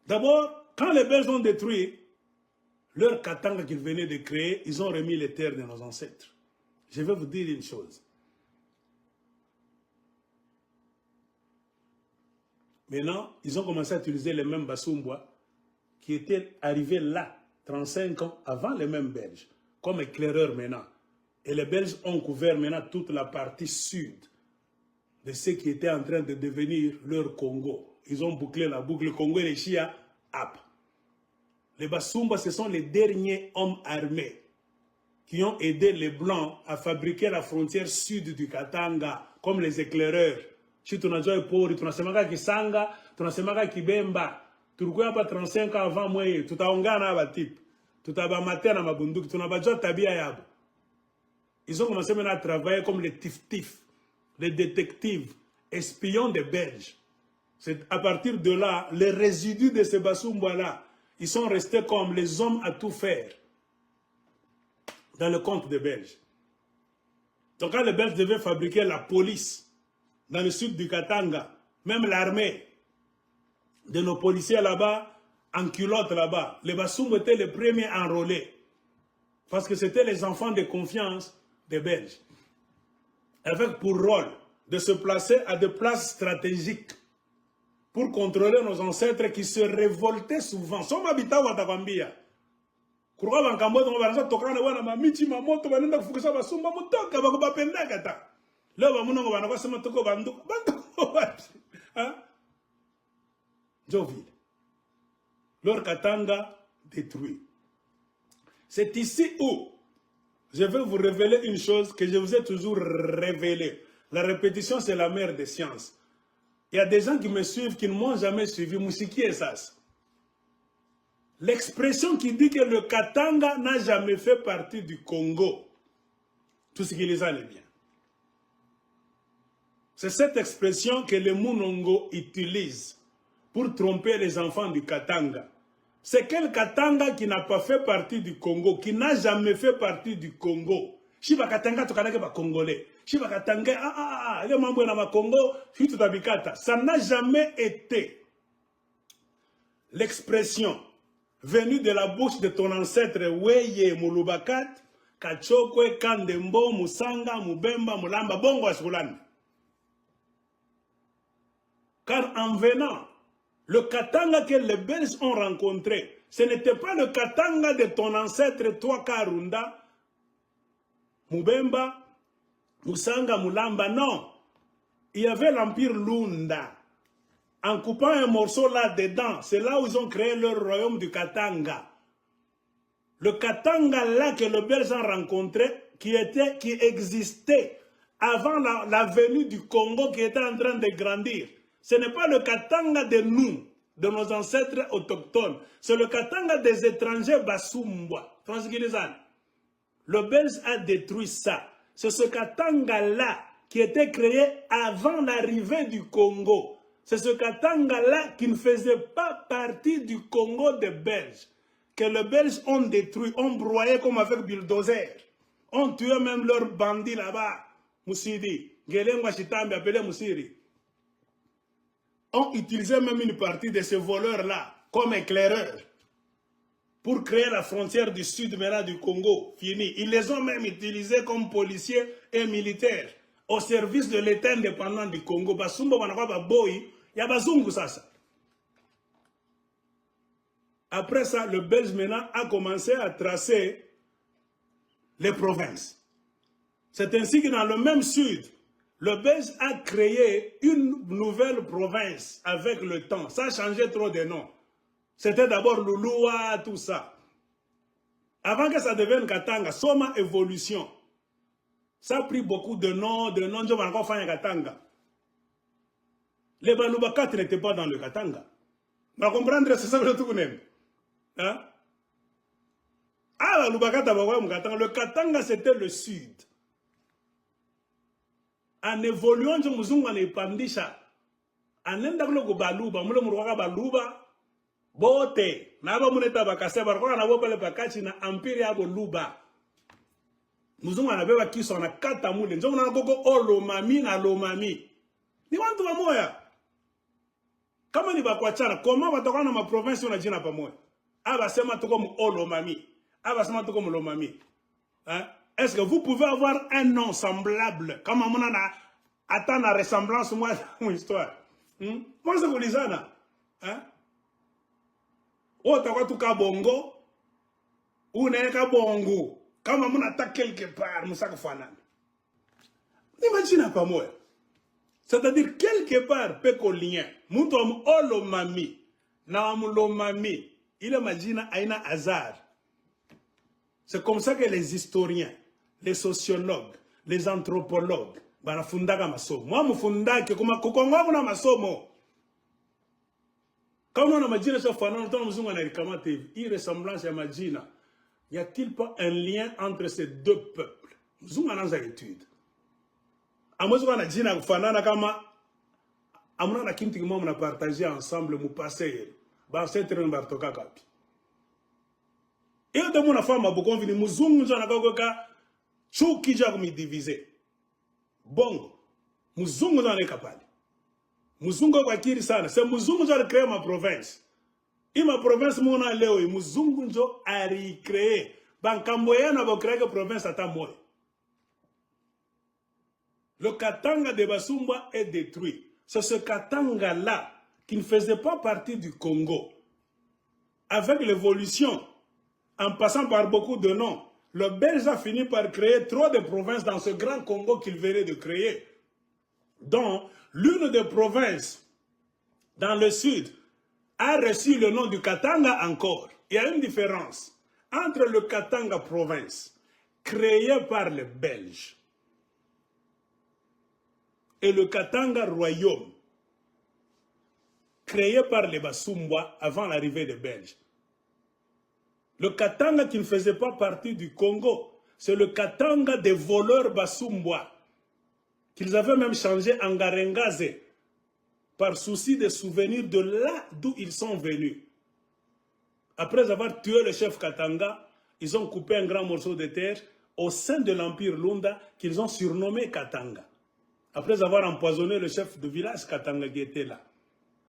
D'abord, quand les Belges ont détruit leur Katanga qu'ils venaient de créer, ils ont remis les terres de nos ancêtres. Je vais vous dire une chose. Maintenant, ils ont commencé à utiliser les mêmes Basumbois qui étaient arrivés là, 35 ans avant les mêmes Belges, comme éclaireurs maintenant. Et les Belges ont couvert maintenant toute la partie sud de ce qui était en train de devenir leur Congo. Ils ont bouclé la boucle. Le Congo et les Chia, ap. Les Basumba, ce sont les derniers hommes armés qui ont aidé les Blancs à fabriquer la frontière sud du Katanga, comme les éclaireurs. Si tu n'as pas pori, tu n'as pas Kisanga, tu n'as pas Kibemba, tu n'as pas 35 ans avant moi, tu n'as pas type, tu n'as pas maté à ma bundouk, tu n'as pas tabia yabo. Ils ont commencé maintenant à travailler comme les tiftifs, les détectives, espions des Belges. C'est à partir de là, les résidus de ces Basumba-là, ils sont restés comme les hommes à tout faire dans le compte des Belges. Donc quand les Belges devaient fabriquer la police dans le sud du Katanga, même l'armée de nos policiers là-bas, en culotte là-bas, les Basumba étaient les premiers enrôlés. Parce que c'était les enfants de confiance des Belges. Avec pour rôle de se placer à des places stratégiques pour contrôler nos ancêtres qui se révoltaient souvent. Som habitat Watakwambia. Kurwa bankambo to banza tokana wana mamichi mamoto banenda kufukisha basumba mutoka bakubapenda kata. Leo bamunongo bana kwasema toko bandu. Hein? Joville. Leur Katanga détruit. C'est ici où je vais vous révéler une chose que je vous ai toujours révélée. La répétition, c'est la mère des sciences. Il y a des gens qui me suivent, qui ne m'ont jamais suivi. Moussiki et Sas. L'expression qui dit que le Katanga n'a jamais fait partie du Congo. Tout ce qui les a les bien. C'est cette expression que les Munongo utilisent pour tromper les enfants du Katanga. C'est quel Katanga qui n'a pas fait partie du Congo, qui n'a jamais fait partie du Congo. Shiba Katanga tokanake ba Congolais. Shiba Katanga le mambo na Congo, tutabikata. Ça n'a jamais été l'expression venue de la bouche de ton ancêtre Weye Mulubakat, Kachokwe, Kandembo, Musanga, Mubemba, Mulamba, Bongo Askulani. Car en venant, le Katanga que les Belges ont rencontré, ce n'était pas le Katanga de ton ancêtre, toi Karunda, Mubemba, Musanga, Mulamba, non. Il y avait l'empire Lunda. En coupant un morceau là-dedans, c'est là où ils ont créé leur royaume du Katanga. Le Katanga là que les Belges ont rencontré, qui existait avant la venue du Congo qui était en train de grandir. Ce n'est pas le Katanga de nous, de nos ancêtres autochtones. C'est le Katanga des étrangers Basumba. Le Belge a détruit ça. C'est ce Katanga-là qui était créé avant l'arrivée du Congo. C'est ce Katanga-là qui ne faisait pas partie du Congo des Belges. Que les Belges ont détruit, ont broyé comme avec bulldozer. Ont tué même leurs bandits là-bas. Moussidi. Gelengwa Chitambi appelé Moussiri. Ont utilisé même une partie de ces voleurs-là comme éclaireurs pour créer la frontière du sud maintenant du Congo. Fini. Ils les ont même utilisés comme policiers et militaires au service de l'État indépendant du Congo. Basumba wanakwa boy, ya bazungu sasa. Après ça, le Belge maintenant a commencé à tracer les provinces. C'est ainsi que dans le même sud, le Belge a créé une nouvelle province avec le temps. Ça a changé trop de noms. C'était d'abord Lulua, tout ça. Avant que ça devienne Katanga, Soma évolution. Ça a pris beaucoup de noms, de Katanga. Les Balubakat n'étaient pas dans le Katanga. Vous comprenez, c'est ça que tout le monde. Hein? Ah, le Katanga, c'était le sud. En évoluant, je me pandisha. En endaklo baluba, mule murwaka baluba, bote. Naba muneta bakase barkona na bopale bakachi na empire ya luba. Muzungu anabeba kiso na kata mule. Njongo na koko o lomami na lomami. Ni wantu wa moya. Kama ni bakwachana, comment watakuwa na ma province una jina pamoja? Aba sema tuko mu Olomami. Aba sema tuko mu Lomami. Hein? Est-ce que vous pouvez avoir un nom semblable? Comme on a atteint la ressemblance moi dans mon histoire. Moi c'est que les gens hein? Oh t'as quoi tout cas bongo? Ou n'est qu'à bongo? Comme on attaque quelque part, nous ça que fanan. N'imagine pas moi. C'est-à-dire quelque part pe ko lien. Muntu am Olomami. Na am Lomami. Il imagine aina hasard. C'est comme ça que les historiens, les sociologues, les anthropologues, banafundaka masomo. Moi mufundake kuma kukongo na masomo. Quand on a majina sur Fanon, on a dit il ressemblance à Majina. Y a-t-il pas un lien entre ces deux peuples? Nous avons une étude. Amozo na jina Fanana kama amuna na kimti kimo mna partager ensemble mu passé. Ba c'est un bartoka kapi. Et de mon femme a beaucoup venu muzungu jana kokoka chuki ja kumi diviser. Bongo muzungu jana kapali. Muzungu kwa kiri sana. C'est muzungu jana créer ma province. Et ma province mona leo muzungu njo a recréer. Bankambo yana ba créer province ata moi. Le Katanga de Basumba est détruit. C'est ce Katanga-là qui ne faisait pas partie du Congo. Avec l'évolution, en passant par beaucoup de noms, le Belge a fini par créer trop de provinces dans ce grand Congo qu'il venait de créer. Donc, l'une des provinces dans le sud a reçu le nom du Katanga encore. Il y a une différence entre le Katanga province, créé par les Belges, et le Katanga royaume, créé par les Basumba avant l'arrivée des Belges. Le Katanga qui ne faisait pas partie du Congo, c'est le Katanga des voleurs Basumba, qu'ils avaient même changé en Garengaze, par souci de souvenir de là d'où ils sont venus. Après avoir tué le chef Katanga, ils ont coupé un grand morceau de terre au sein de l'Empire Lunda qu'ils ont surnommé Katanga. Après avoir empoisonné le chef de village Katanga qui était là.